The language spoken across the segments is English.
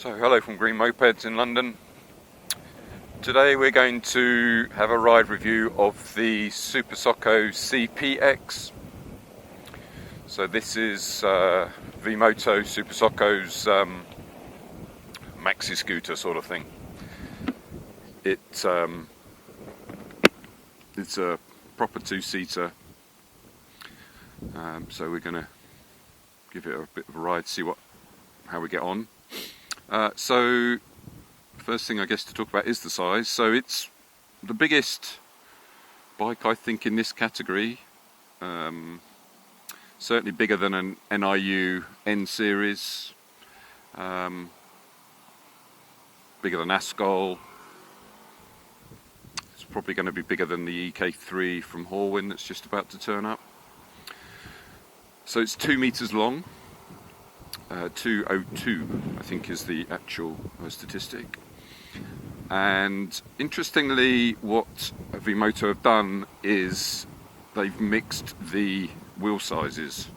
So hello from Green-Mopeds in London. Today we're going to have a ride review of the Super Soco CPx. So this is Vimoto Super Soco's Maxi-Scooter sort of thing. It's a proper two-seater, so we're going to give it a bit of a ride, see how we get on. So first thing I guess to talk about is the size. So it's the biggest bike I think in this category, certainly bigger than an Niu N series, bigger than Ascol. It's probably going to be bigger than the EK3 from Horwin that's just about to turn up. So it's 2 meters long. 202 I think is the actual statistic, and interestingly what Vimoto have done is they've mixed the wheel sizes.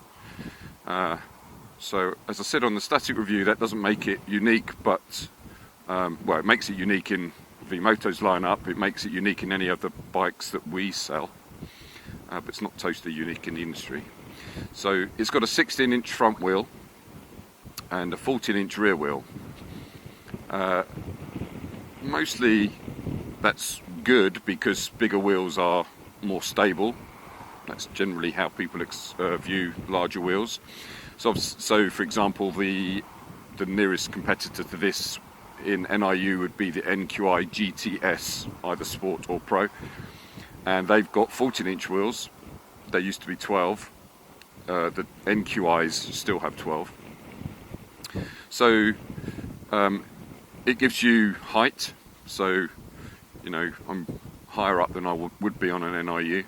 So as I said on the static review, that doesn't make it unique, but well, it makes it unique in Vimoto's lineup, it makes it unique in any other bikes that we sell, but it's not totally unique in the industry. So it's got a 16-inch front wheel and a 14-inch rear wheel. Mostly that's good because bigger wheels are more stable. That's generally how people view larger wheels. So for example, the nearest competitor to this in NIU would be the NQiGTS, either Sport or Pro, and they've got 14-inch wheels. They used to be 12. The NQIs still have 12. So it gives you height, so you know I'm higher up than I would be on an NIU,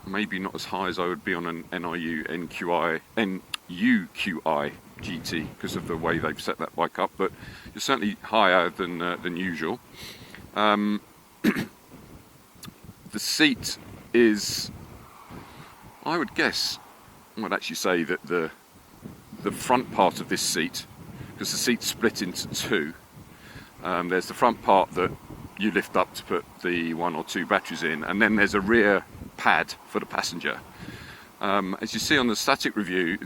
maybe not as high as I would be on an Niu NQiGT because of the way they've set that bike up, but you're certainly higher than usual. The seat is, I would actually say that the front part of this seat, because the seat's split into two, there's the front part that you lift up to put the 1 or 2 batteries in, and then there's a rear pad for the passenger. As you see on the static review,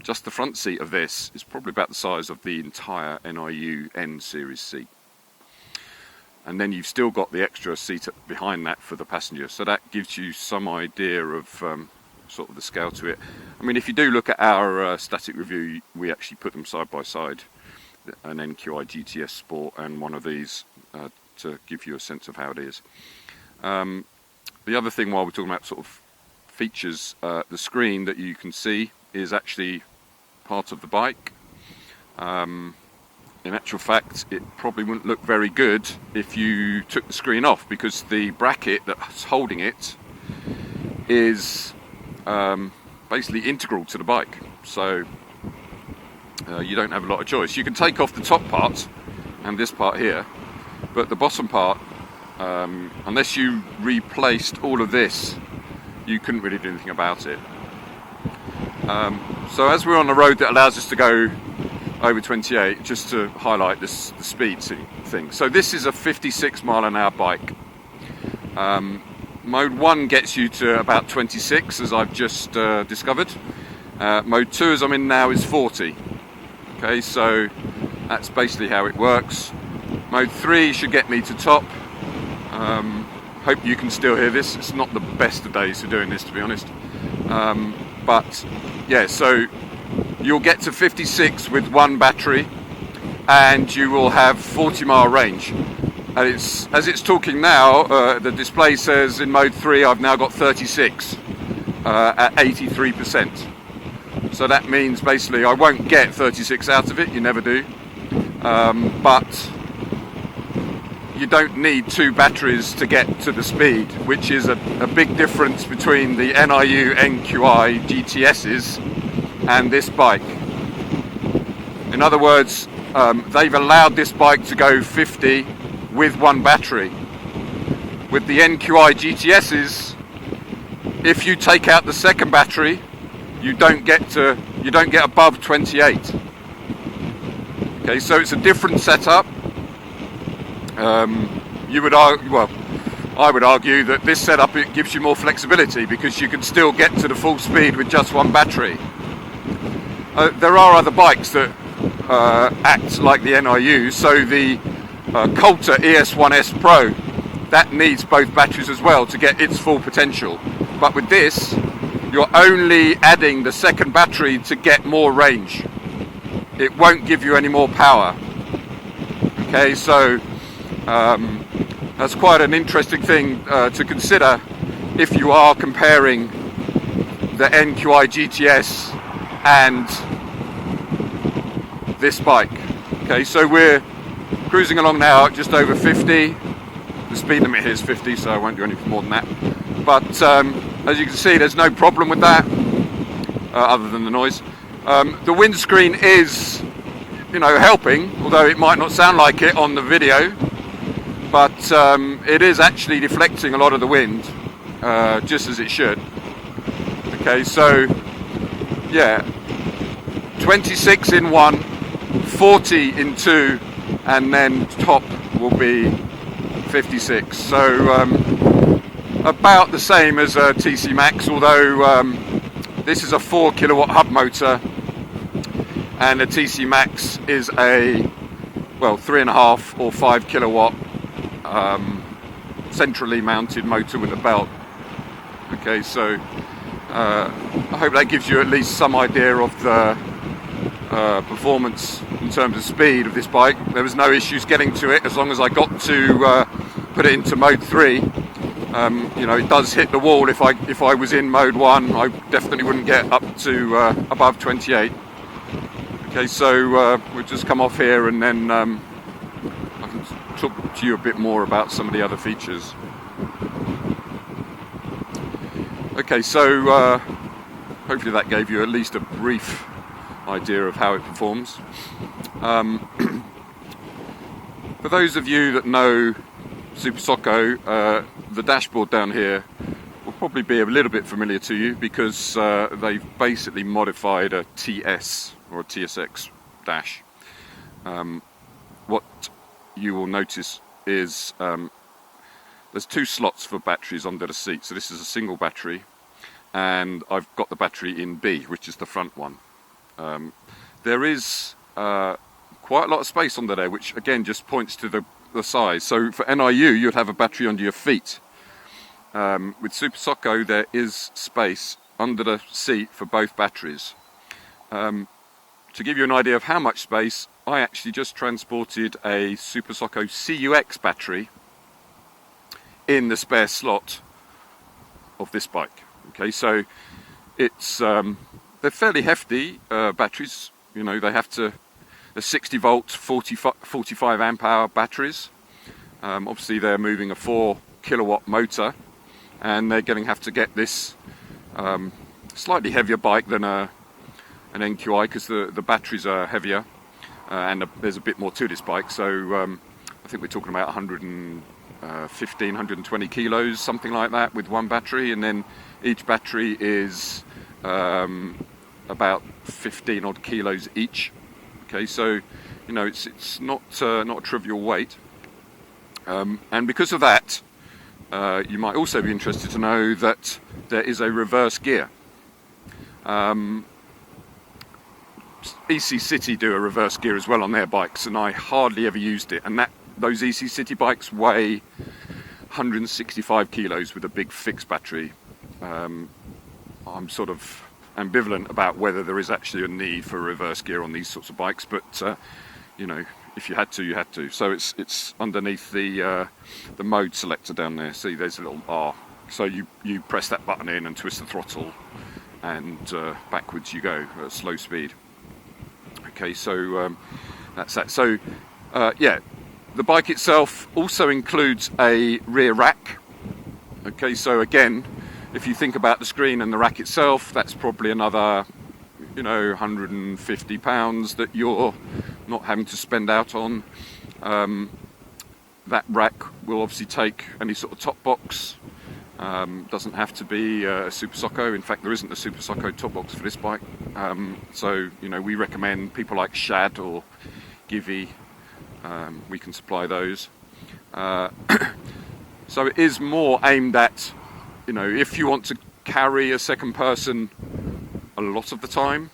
just the front seat of this is probably about the size of the entire Niu N series seat. And then you've still got the extra seat behind that for the passenger, so that gives you some idea of sort of the scale to it. I mean, if you do look at our static review, we actually put them side by side, an NQiGTS Sport and one of these, to give you a sense of how it is. The other thing, while we're talking about sort of features, the screen that you can see is actually part of the bike. In actual fact, it probably wouldn't look very good if you took the screen off, because the bracket that's holding it is basically integral to the bike, so you don't have a lot of choice. You can take off the top part and this part here, but the bottom part, unless you replaced all of this, you couldn't really do anything about it. So as we're on a road that allows us to go over 28, just to highlight the speed thing. So this is a 56 mile/h bike. Mode 1 gets you to about 26, as I've just discovered. Mode 2, as I'm in now, is 40. Okay, so that's basically how it works. Mode 3 should get me to top. Hope you can still hear this. It's not the best of days for doing this, to be honest. But yeah, so you'll get to 56 with 1 battery, and you will have 40-mile range. And as it's talking now, the display says in mode 3 I've now got 36 at 83%. So that means basically I won't get 36 out of it, you never do. But you don't need 2 batteries to get to the speed, which is a big difference between the Niu NQiGTS's and this bike. In other words, they've allowed this bike to go 50 with 1 battery. With the NQiGTS's, if you take out the second battery, you don't get above 28. Okay, so it's a different setup. You would argue, well, I would argue that this setup, it gives you more flexibility because you can still get to the full speed with just one battery. There are other bikes that act like the NIU, so the Coulter ES1S Pro, that needs both batteries as well to get its full potential. But with this, you're only adding the second battery to get more range. It won't give you any more power. Okay, so that's quite an interesting thing to consider if you are comparing the NQiGTS and this bike. Okay, so we're cruising along now at just over 50. The speed limit here is 50, so I won't do anything more than that. But as you can see, there's no problem with that, other than the noise. The windscreen is, you know, helping, although it might not sound like it on the video. But it is actually deflecting a lot of the wind, just as it should. Okay, so yeah, 26 in one, 40 in two, and then top will be 56. So about the same as a TC Max, although this is a 4 kilowatt hub motor, and a TC Max is a, well, 3.5 or 5 kilowatt centrally mounted motor with a belt. Okay, so I hope that gives you at least some idea of the performance in terms of speed of this bike. There was no issues getting to it as long as I got to put it into mode 3. You know, it does hit the wall. If I was in mode 1, I definitely wouldn't get up to above 28. Okay, so we'll just come off here and then I can talk to you a bit more about some of the other features. Okay, so hopefully that gave you at least a brief idea of how it performs. For those of you that know Super Soco, the dashboard down here will probably be a little bit familiar to you because they've basically modified a TS or a TSX dash. What you will notice is there's two slots for batteries under the seat. So this is a single battery, and I've got the battery in B, which is the front one. There is quite a lot of space under there, which again just points to the size. So for NIU, you'd have a battery under your feet. With Super Soco, there is space under the seat for both batteries. To give you an idea of how much space, I actually just transported a Super Soco CUX battery in the spare slot of this bike. Okay, so it's they're fairly hefty batteries. You know, they're 60 volt, 45 amp hour batteries. Obviously, they're moving a 4 kilowatt motor, and they're going to have to get this slightly heavier bike than an NQi because the batteries are heavier, and there's a bit more to this bike. So I think we're talking about 115, 120 kilos, something like that, with one battery, and then each battery is about 15 odd kilos each. Okay, so you know it's not a trivial weight, and because of that, you might also be interested to know that there is a reverse gear. EC City do a reverse gear as well on their bikes, and I hardly ever used it. And those EC City bikes weigh 165 kilos with a big fixed battery. I'm sort of ambivalent about whether there is actually a need for a reverse gear on these sorts of bikes, but you know, if you had to, you had to. So it's underneath the mode selector down there. See, there's a little R. So you press that button in and twist the throttle, and backwards you go at slow speed. Okay, so that's that. So yeah, the bike itself also includes a rear rack. Okay, so again, if you think about the screen and the rack itself, that's probably another, you know, 150 pounds that you're not having to spend out on. That rack will obviously take any sort of top box. Doesn't have to be a Super Soco. In fact, there isn't a Super Soco top box for this bike. So, you know, we recommend people like Shad or skivvy, we can supply those. So it is more aimed at, you know, if you want to carry a second person a lot of the time.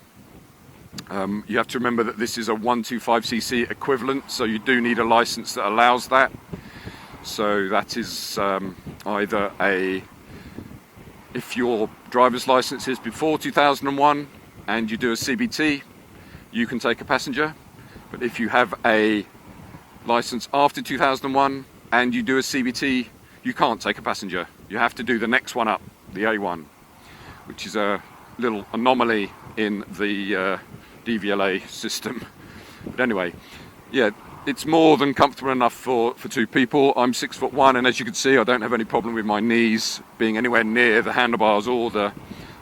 You have to remember that this is a 125cc equivalent, so you do need a license that allows that. So that is either if your driver's license is before 2001 and you do a CBT, you can take a passenger. But if you have a license after 2001 and you do a CBT, you can't take a passenger. You have to do the next one up, the A1, which is a little anomaly in the DVLA system. But anyway, yeah, it's more than comfortable enough for two people. I'm 6'1", and as you can see, I don't have any problem with my knees being anywhere near the handlebars or the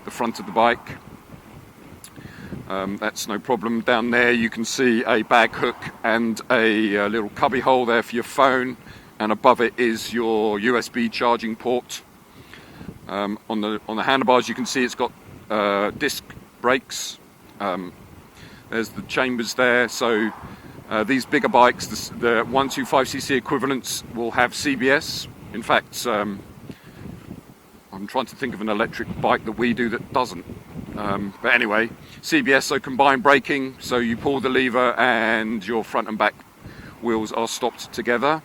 front of the bike. That's no problem. Down there you can see a bag hook and a little cubby hole there for your phone, and above it is your USB charging port. On the handlebars you can see it's got disc brakes. There's the chambers there. So these bigger bikes, the 125cc equivalents, will have CBS. In fact, I'm trying to think of an electric bike that we do that doesn't. But anyway, CBS, so combined braking, so you pull the lever and your front and back wheels are stopped together.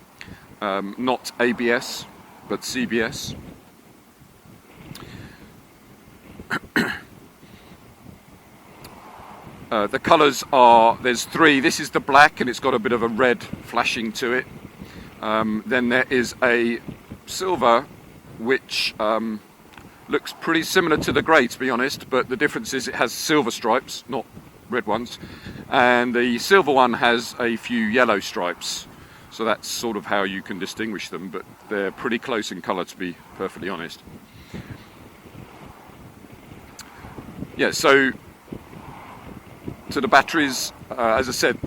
Not ABS, but CBS. The colours are, there's three. This is the black and it's got a bit of a red flashing to it. Then there is a silver which looks pretty similar to the grey, to be honest, but the difference is it has silver stripes, not red ones, and the silver one has a few yellow stripes, so that's sort of how you can distinguish them, but they're pretty close in colour, to be perfectly honest. Yeah, so to the batteries, as I said,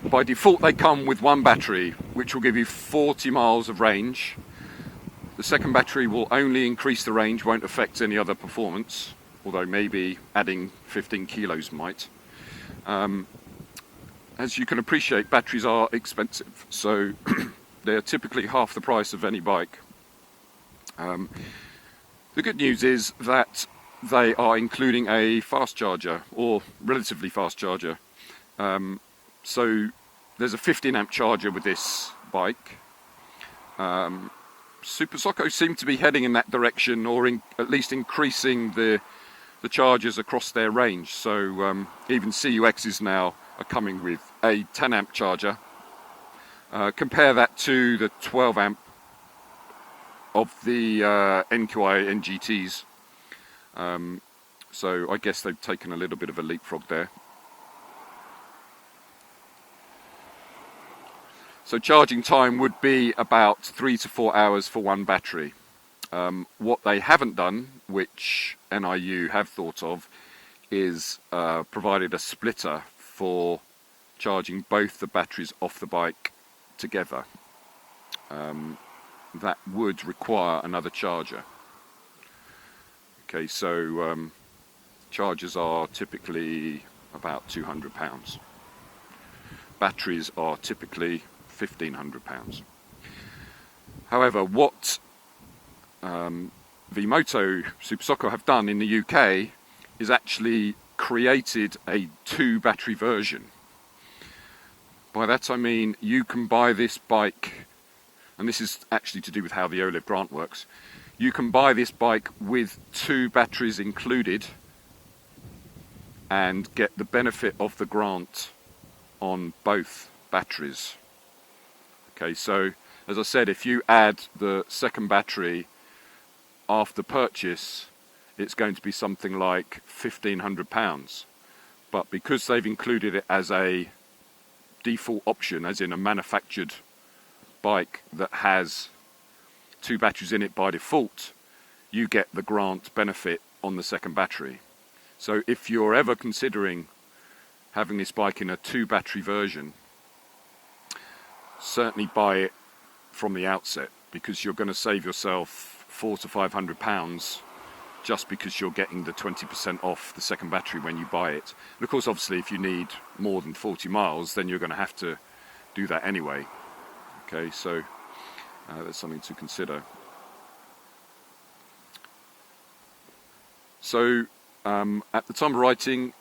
by default they come with one battery, which will give you 40 miles of range. The second battery will only increase the range, won't affect any other performance, although maybe adding 15 kilos might. As you can appreciate, batteries are expensive, so they're typically half the price of any bike. The good news is that they are including a fast charger, or relatively fast charger. So there's a 15 amp charger with this bike. Super Soco seem to be heading in that direction, or at least increasing the charges across their range. So even CUXs now are coming with a 10 amp charger. Compare that to the 12 amp of the NQiGTS. So I guess they've taken a little bit of a leapfrog there. So charging time would be about 3 to 4 hours for one battery. What they haven't done, which NIU have thought of, is provided a splitter for charging both the batteries off the bike together. That would require another charger. Okay, so chargers are typically about £200. Batteries are typically £1,500. However, what Vimoto Super Soco have done in the UK is actually created a 2 battery version. By that I mean you can buy this bike, and this is actually to do with how the OLEV grant works. You can buy this bike with 2 batteries included and get the benefit of the grant on both batteries. Okay, so as I said, if you add the second battery after purchase, it's going to be something like £1,500. But because they've included it as a default option, as in a manufactured bike that has 2 batteries in it by default, you get the grant benefit on the second battery. So if you're ever considering having this bike in a 2 battery version, certainly buy it from the outset, because you're going to save yourself £400 to £500 just because you're getting the 20% off the second battery when you buy it. And of course, obviously, if you need more than 40 miles, then you're going to have to do that anyway. Okay, so that's something to consider. So at the time of writing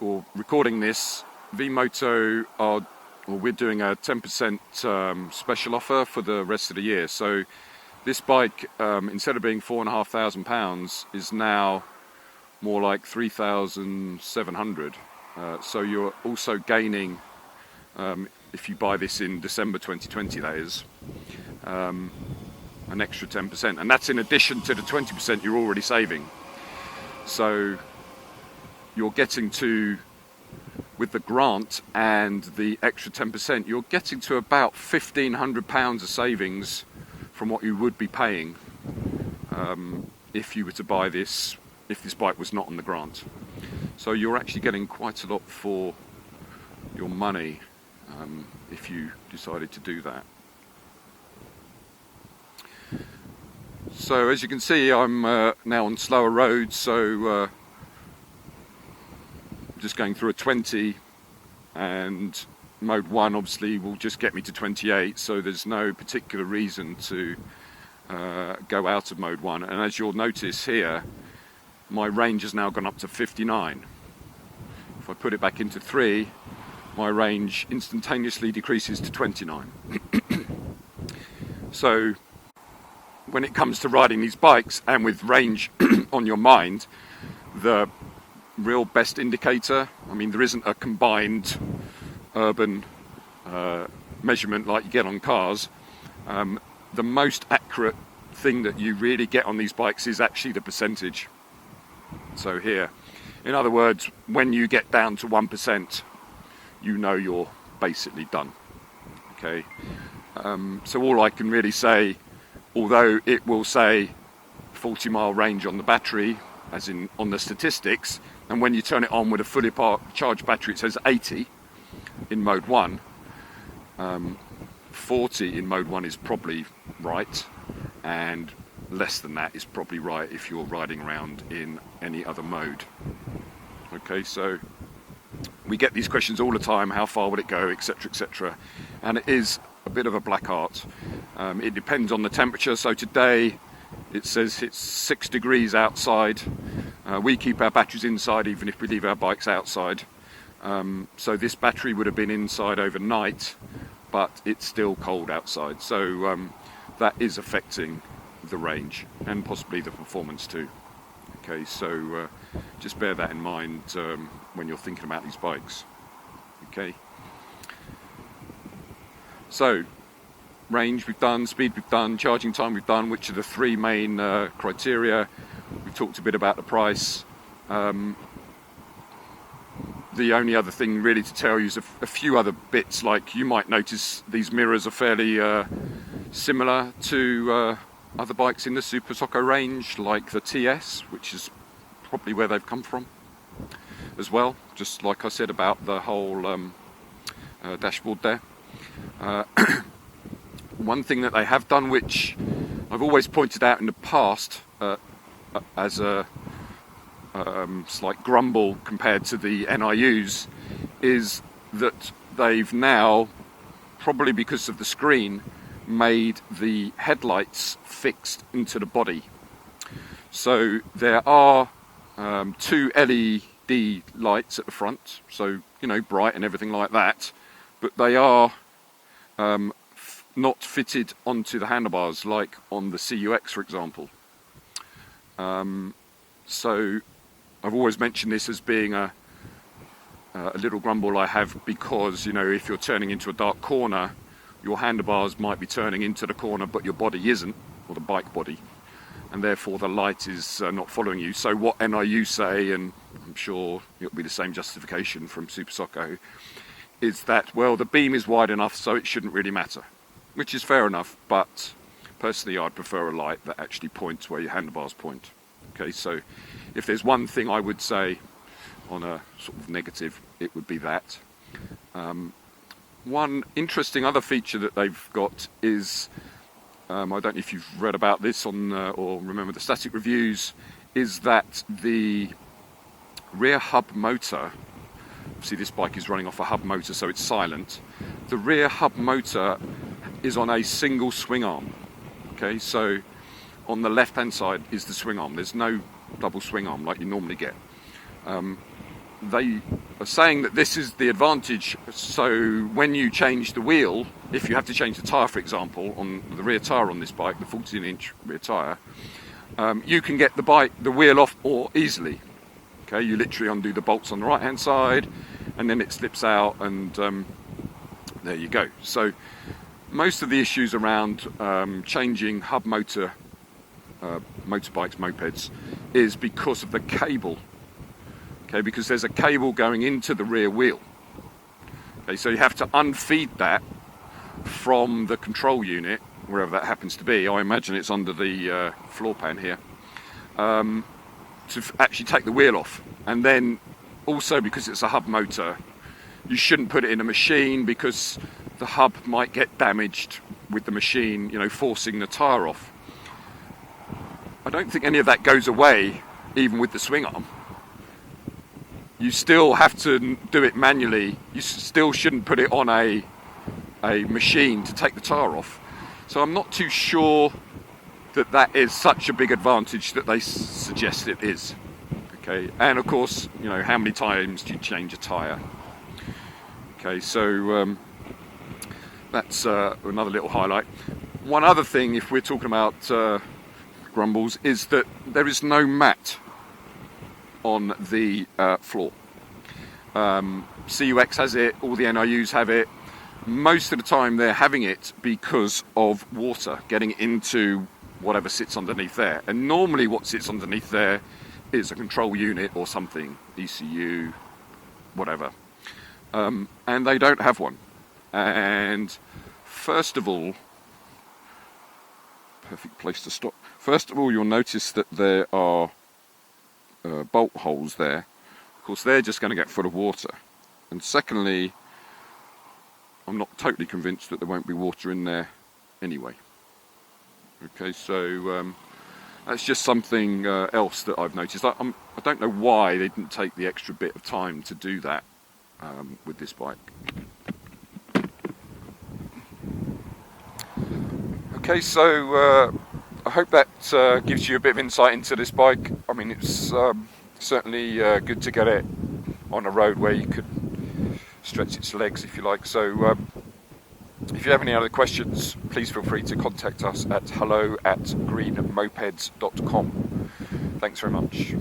or recording this, V-Moto we're doing a 10% special offer for the rest of the year. So this bike, instead of being £4,500, is now more like 3,700. So you're also gaining, if you buy this in December 2020, that is, an extra 10%, and that's in addition to the 20% you're already saving. So you're getting to, with the grant and the extra 10%, you're getting to about £1,500 of savings from what you would be paying if you were to buy this, if this bike was not on the grant. So you're actually getting quite a lot for your money if you decided to do that. So as you can see, I'm now on slower roads, so just going through a 20, and mode 1 obviously will just get me to 28, so there's no particular reason to go out of mode 1. And as you'll notice here, my range has now gone up to 59. If I put it back into 3, my range instantaneously decreases to 29. So when it comes to riding these bikes, and with range on your mind, the real best indicator, I mean, there isn't a combined urban measurement like you get on cars. The most accurate thing that you really get on these bikes is actually the percentage. So here, in other words, when you get down to 1%, you know you're basically done. Okay, so all I can really say, although it will say 40-mile range on the battery, as in on the statistics, and when you turn it on with a fully charged battery it says 80 in mode 1, 40 in mode 1 is probably right, and less than that is probably right if you're riding around in any other mode. Okay, so we get these questions all the time: how far would it go, etc, etc, and it is a bit of a black art. It depends on the temperature. So today it says it's 6 degrees outside. We keep our batteries inside even if we leave our bikes outside. So this battery would have been inside overnight, but it's still cold outside. So that is affecting the range and possibly the performance too. Okay, so just bear that in mind when you're thinking about these bikes. Okay. So range we've done, speed we've done, charging time we've done, which are the 3 main criteria. We've talked a bit about the price. The only other thing really to tell you is a few other bits, like you might notice these mirrors are fairly similar to other bikes in the Super Soco range, like the TS, which is probably where they've come from as well, just like I said about the whole dashboard there. One thing that they have done, which I've always pointed out in the past as a slight grumble compared to the NIUs, is that they've now, probably because of the screen, made the headlights fixed into the body. So there are 2 LED lights at the front, so you know, bright and everything like that, but they are not fitted onto the handlebars like on the CUX, for example. So I've always mentioned this as being a little grumble I have, because you know, if you're turning into a dark corner, your handlebars might be turning into the corner but your body isn't, or the bike body, and therefore the light is not following you. So what NIU say, and I'm sure it'll be the same justification from Super Soco, is that, well, the beam is wide enough so it shouldn't really matter, which is fair enough, but personally I'd prefer a light that actually points where your handlebars point. Okay, so if there's one thing I would say on a sort of negative, it would be that. One interesting other feature that they've got is, I don't know if you've read about this on or remember the static reviews, is that the rear hub motor, see this bike is running off a hub motor so it's silent, the rear hub motor is on a single swing arm. Okay, so on the left hand side is the swing arm, there's no double swing arm like you normally get. They are saying that this is the advantage, so when you change the wheel, if you have to change the tyre for example, on the rear tyre on this bike, the 14-inch rear tyre, you can get the wheel off more easily. Okay, you literally undo the bolts on the right hand side and then it slips out, and there you go. So most of the issues around changing hub motor motorbikes, mopeds, is because of the cable. Okay, because there's a cable going into the rear wheel. Okay, so you have to unfeed that from the control unit, wherever that happens to be. I imagine it's under the floor pan here, to actually take the wheel off. And then also, because it's a hub motor, you shouldn't put it in a machine because the hub might get damaged with the machine, you know, forcing the tyre off. I don't think any of that goes away even with the swing arm. You still have to do it manually. You still shouldn't put it on a machine to take the tyre off. So I'm not too sure that that is such a big advantage that they suggest it is. Okay, and of course, you know, how many times do you change a tyre? Okay, so that's another little highlight. One other thing, if we're talking about grumbles, is that there is no mat on the floor. CUX has it, all the NIUs have it. Most of the time they're having it because of water getting into whatever sits underneath there. And normally what sits underneath there is a control unit or something, ECU, whatever. And they don't have one. And first of all, perfect place to stop. First of all, you'll notice that there are bolt holes there. Of course, they're just going to get full of water. And secondly, I'm not totally convinced that there won't be water in there anyway. Okay, so that's just something else that I've noticed. I don't know why they didn't take the extra bit of time to do that with this bike. Okay, so I hope that gives you a bit of insight into this bike. I mean, it's certainly good to get it on a road where you could stretch its legs, if you like. So if you have any other questions, please feel free to contact us at hello@greenmopeds.com. Thanks very much.